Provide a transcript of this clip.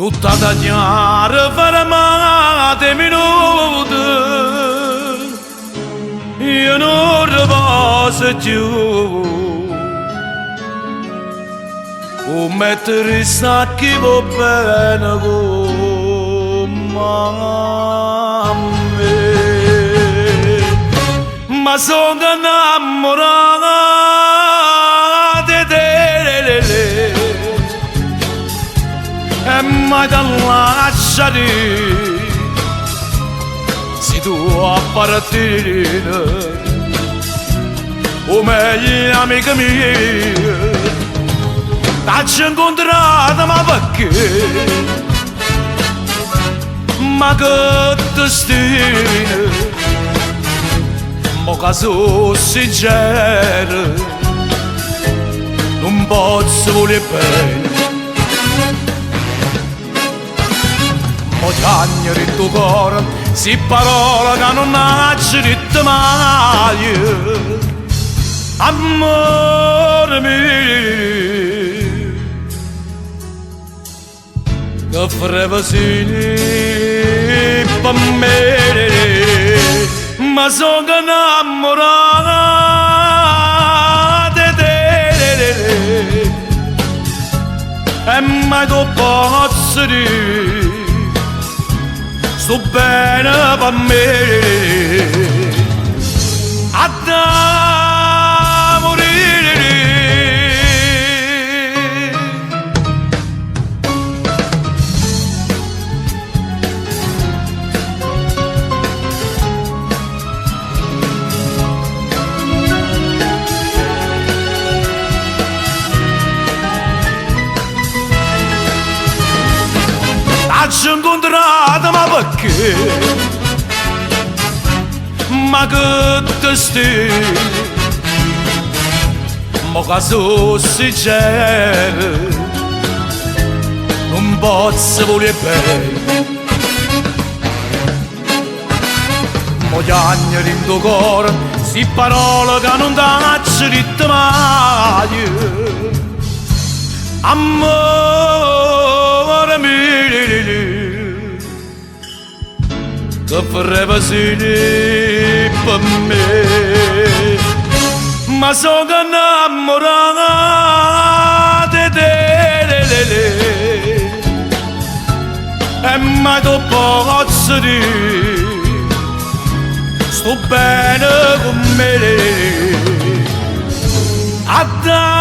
Tutta da gnare fermate minuti, io non riposo più. O mettere i sacchi va bene con me, ma sono innamorato di te. E mai da lasciare se tu a partire, o meglio amica mia, t'ho incontrata ma perché? Ma che destino, mo che sono sincero, non posso voler bene. Mo c'agnere in tuo cuore, si parola che non nasce detto mai. Amore mio, che frevasini per me, ma sono innamorato di te. E mai tu posso dire sto bene per me, a te morire. T'ho incontrata ma perché? Ma che destino, mo che sono sincero, non posso voler bene. Mo gli agneri in tuo cuore, si parola che non t'ho detto mai. Amore mio, che frevasini per me, ma sono innamorato di te. E mai tu posso dire sto bene con me, a te